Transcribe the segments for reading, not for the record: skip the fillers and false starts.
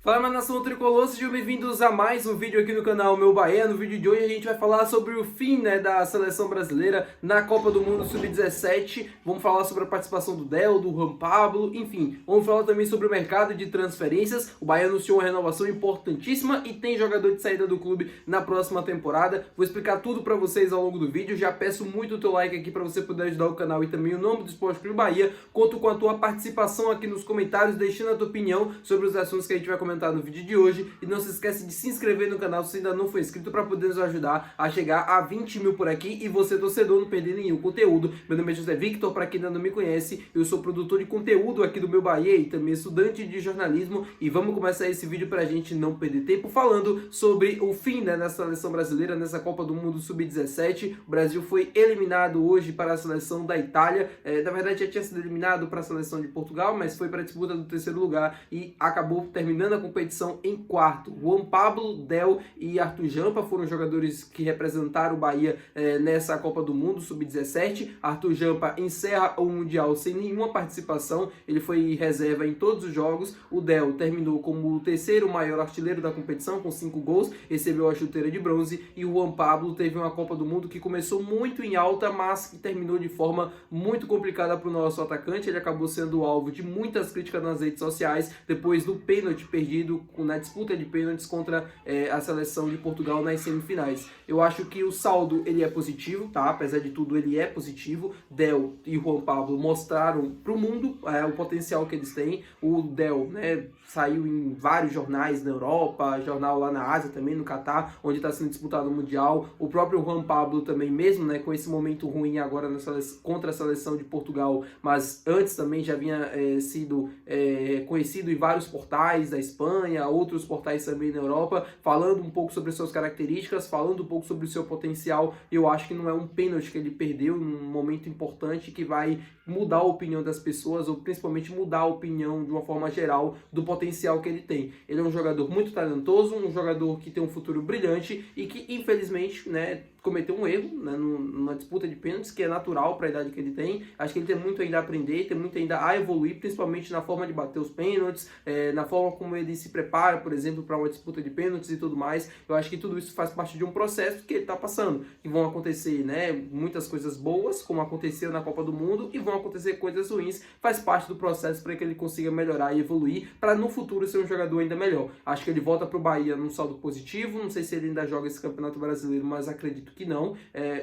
Fala, minha nação tricolor, sejam bem-vindos a mais um vídeo aqui no canal Meu Bahia. No vídeo de hoje a gente vai falar sobre o fim da seleção brasileira na Copa do Mundo Sub-17. Vamos falar sobre a participação do Del, do Juan Pablo, enfim. Vamos falar também sobre o mercado de transferências. O Bahia anunciou uma renovação importantíssima e tem jogador de saída do clube na próxima temporada. Vou explicar tudo pra vocês ao longo do vídeo. Já peço muito o teu like aqui pra você poder ajudar o canal e também o nome do Esporte Clube Bahia. Conto com a tua participação aqui nos comentários, deixando a tua opinião sobre os assuntos que a gente vai comentar no vídeo de hoje, e não se esquece de se inscrever no canal se ainda não for inscrito para poder nos ajudar a chegar a 20 mil por aqui e você, torcedor, não perder nenhum conteúdo. Meu nome é José Victor, para quem ainda não me conhece, eu sou produtor de conteúdo aqui do Meu Bahia e também estudante de jornalismo, e vamos começar esse vídeo para a gente não perder tempo falando sobre o fim da seleção brasileira nessa Copa do Mundo Sub-17. O Brasil foi eliminado hoje para a seleção da Itália, na verdade já tinha sido eliminado para a seleção de Portugal, mas foi para a disputa do terceiro lugar e acabou terminando a competição em quarto. Juan Pablo, Del e Arthur Jampa foram jogadores que representaram o Bahia nessa Copa do Mundo Sub-17. Arthur Jampa encerra o Mundial sem nenhuma participação, ele foi reserva em todos os jogos. O Del terminou como o terceiro maior artilheiro da competição, com 5 gols, recebeu a chuteira de bronze, e o Juan Pablo teve uma Copa do Mundo que começou muito em alta, mas que terminou de forma muito complicada para o nosso atacante. Ele acabou sendo alvo de muitas críticas nas redes sociais depois do pênalti perdido na disputa de pênaltis contra a seleção de Portugal nas semifinais. Eu acho que o saldo ele é positivo, tá? Apesar de tudo, ele é positivo. Del e Juan Pablo mostraram para o mundo o potencial que eles têm. O Del, né, saiu em vários jornais na Europa, jornal lá na Ásia também, no Catar, onde está sendo disputado o Mundial. O próprio Juan Pablo também, mesmo, né, com esse momento ruim agora contra a seleção de Portugal, mas antes também já havia sido conhecido em vários portais da Espanha, outros portais também na Europa, falando um pouco sobre suas características, falando um pouco sobre o seu potencial. Eu acho que não é um pênalti que ele perdeu num momento importante que vai mudar a opinião das pessoas, ou principalmente mudar a opinião de uma forma geral do potencial que ele tem. Ele é um jogador muito talentoso, um jogador que tem um futuro brilhante e que, infelizmente, né, cometeu um erro, né, numa disputa de pênaltis, que é natural para a idade que ele tem. Acho que ele tem muito ainda a aprender, tem muito ainda a evoluir, principalmente na forma de bater os pênaltis, na forma como ele se prepara, por exemplo, para uma disputa de pênaltis e tudo mais. Eu acho que tudo isso faz parte de um processo que ele está passando, e vão acontecer, né, muitas coisas boas, como aconteceu na Copa do Mundo, e vão acontecer coisas ruins. Faz parte do processo para que ele consiga melhorar e evoluir, para no futuro ser um jogador ainda melhor. Acho que ele volta para o Bahia num saldo positivo. Não sei se ele ainda joga esse Campeonato Brasileiro, mas acredito que não.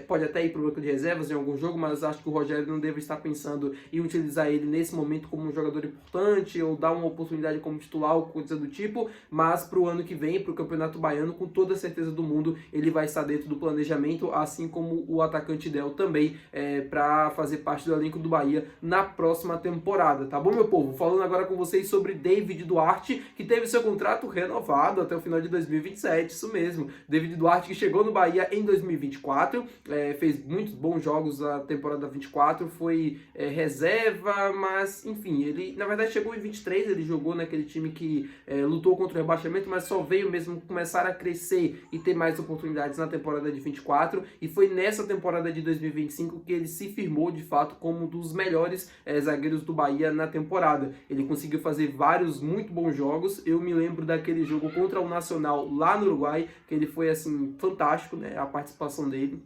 Pode até ir para o banco de reservas em algum jogo, mas acho que o Rogério não deve estar pensando em utilizar ele nesse momento como um jogador importante, ou dar uma oportunidade como titular, ou coisa do tipo. Mas para o ano que vem, para o Campeonato Baiano, com toda a certeza do mundo, ele vai estar dentro do planejamento, assim como o atacante Del também, para fazer parte do elenco do Bahia na próxima temporada, tá bom, meu povo? Falando agora com vocês sobre David Duarte, que teve seu contrato renovado até o final de 2027, isso mesmo. David Duarte, que chegou no Bahia em 2024, fez muitos bons jogos na temporada 24, foi reserva, mas enfim, ele na verdade chegou em 23, ele jogou naquele time que lutou contra o rebaixamento, mas só veio mesmo começar a crescer e ter mais oportunidades na temporada de 24, e foi nessa temporada de 2025 que ele se firmou de fato como um dos melhores zagueiros do Bahia na temporada. Ele conseguiu fazer vários muito bons jogos. Eu me lembro daquele jogo contra o Nacional lá no Uruguai, que ele foi assim fantástico, né, a participação dele.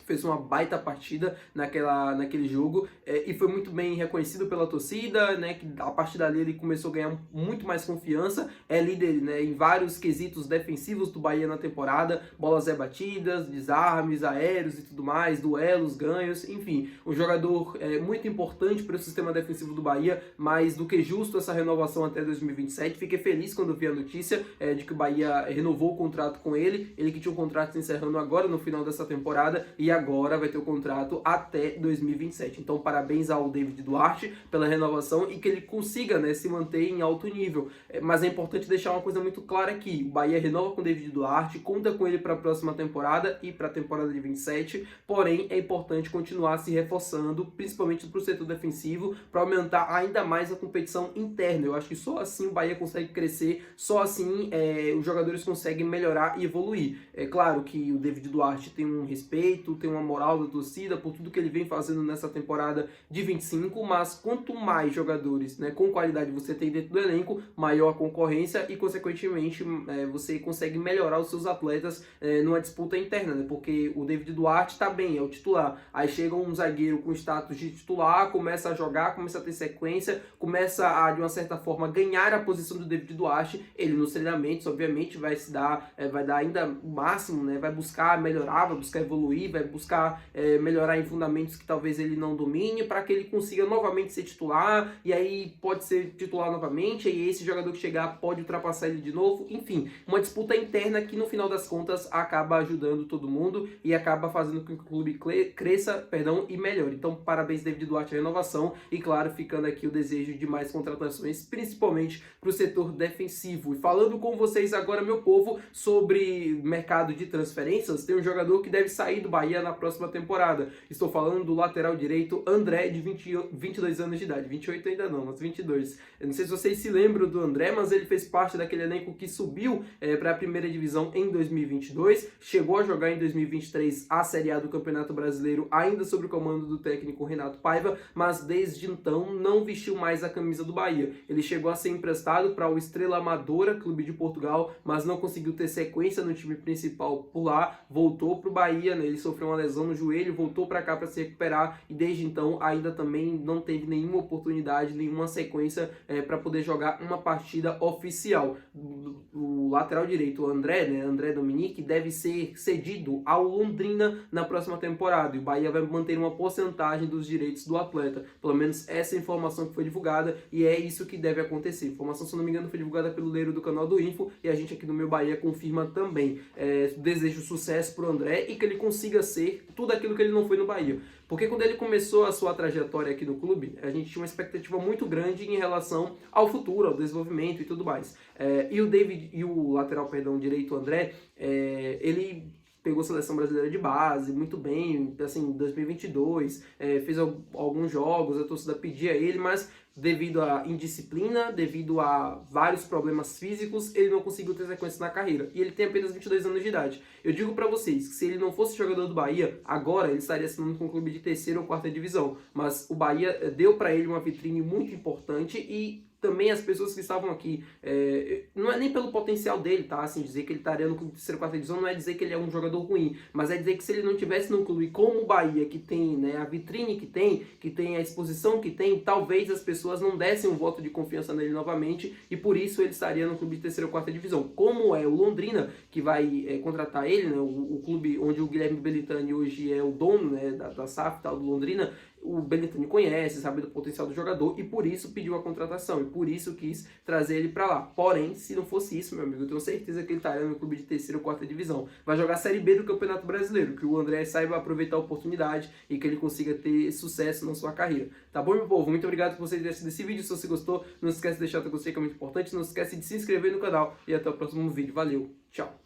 Fez uma baita partida naquele jogo, e foi muito bem reconhecido pela torcida, né, que a partir dali ele começou a ganhar muito mais confiança. É líder, né, em vários quesitos defensivos do Bahia na temporada, bolas batidas, desarmes aéreos e tudo mais, duelos, ganhos, enfim, um jogador muito importante para o sistema defensivo do Bahia. Mais do que justo essa renovação até 2027. Fiquei feliz quando vi a notícia de que o Bahia renovou o contrato com ele que tinha um contrato se encerrando agora no final dessa temporada, e agora vai ter o contrato até 2027. Então, parabéns ao David Duarte pela renovação, e que ele consiga, né, se manter em alto nível. Mas é importante deixar uma coisa muito clara aqui: o Bahia renova com o David Duarte, conta com ele para a próxima temporada e para a temporada de 27, porém é importante continuar se reforçando, principalmente para o setor defensivo, para aumentar ainda mais a competição interna. Eu acho que só assim o Bahia consegue crescer, só assim os jogadores conseguem melhorar e evoluir. É claro que o David Duarte tem um respeito tem uma moral da torcida, por tudo que ele vem fazendo nessa temporada de 25, mas quanto mais jogadores, né, com qualidade você tem dentro do elenco, maior a concorrência e, consequentemente, você consegue melhorar os seus atletas numa disputa interna, né, porque o David Duarte tá bem, é o titular, aí chega um zagueiro com status de titular, começa a jogar, começa a ter sequência, começa a, de uma certa forma, ganhar a posição do David Duarte, ele nos treinamentos, obviamente, vai dar ainda o máximo, né, vai buscar melhorar, vai buscar evoluir, vai buscar melhorar em fundamentos que talvez ele não domine, para que ele consiga novamente ser titular, e aí pode ser titular novamente, e esse jogador que chegar pode ultrapassar ele de novo, enfim, uma disputa interna que no final das contas acaba ajudando todo mundo e acaba fazendo com que o clube cresça, e melhore. Então, parabéns, David Duarte, a renovação, e claro, ficando aqui o desejo de mais contratações, principalmente para o setor defensivo. E falando com vocês agora, meu povo, sobre mercado de transferências, tem um jogador que deve sair do Bahia na próxima temporada. Estou falando do lateral direito André, de 22 anos de idade, 28 ainda não, mas 22. Eu não sei se vocês se lembram do André, mas ele fez parte daquele elenco que subiu para a primeira divisão em 2022, chegou a jogar em 2023 a Série A do Campeonato Brasileiro, ainda sob o comando do técnico Renato Paiva, mas desde então não vestiu mais a camisa do Bahia. Ele chegou a ser emprestado para o Estrela Amadora, clube de Portugal, mas não conseguiu ter sequência no time principal por lá, voltou para o Bahia, né? Ele sofreu uma lesão no joelho, voltou para cá para se recuperar e desde então ainda também não teve nenhuma oportunidade, nenhuma sequência para poder jogar uma partida oficial. O lateral direito, o André, né? André Dominique, deve ser cedido ao Londrina na próxima temporada e o Bahia vai manter uma porcentagem dos direitos do atleta. Pelo menos essa informação que foi divulgada e é isso que deve acontecer. A informação, se não me engano, foi divulgada pelo Leiro do canal do Info e a gente aqui no Meu Bahia confirma também. Desejo sucesso pro André e que ele consiga ser tudo aquilo que ele não foi no Bahia. Porque quando ele começou a sua trajetória aqui no clube, a gente tinha uma expectativa muito grande em relação ao futuro, ao desenvolvimento e tudo mais. E o lateral direito, André, ele pegou a seleção brasileira de base, muito bem, assim, em 2022, fez alguns jogos, a torcida pedia ele, mas devido à indisciplina, devido a vários problemas físicos, ele não conseguiu ter sequência na carreira. E ele tem apenas 22 anos de idade. Eu digo pra vocês que se ele não fosse jogador do Bahia, agora ele estaria assinando com um clube de terceira ou quarta divisão. Mas o Bahia deu pra ele uma vitrine muito importante e também as pessoas que estavam aqui, não é nem pelo potencial dele, tá? Assim, dizer que ele estaria no clube de terceira ou quarta divisão não é dizer que ele é um jogador ruim, mas é dizer que se ele não tivesse num clube como o Bahia, que tem, né, a vitrine que tem a exposição que tem, talvez as pessoas não dessem um voto de confiança nele novamente e por isso ele estaria no clube de terceira ou quarta divisão. Como é o Londrina, que vai contratar ele, né, o clube onde o Guilherme Belitani hoje é o dono, né, da SAF, tal, do Londrina, o Belitani conhece, sabe do potencial do jogador e por isso pediu a contratação e por isso quis trazer ele para lá. Porém, se não fosse isso, meu amigo, eu tenho certeza que ele estaria no clube de terceira ou quarta divisão. Vai jogar a Série B do Campeonato Brasileiro, que o André saiba aproveitar a oportunidade e que ele consiga ter sucesso na sua carreira. Tá bom, meu povo? Muito obrigado por você ter assistido esse vídeo. Se você gostou, não esquece de deixar o teu gostei, que é muito importante. Não esquece de se inscrever no canal e até o próximo vídeo. Valeu, tchau!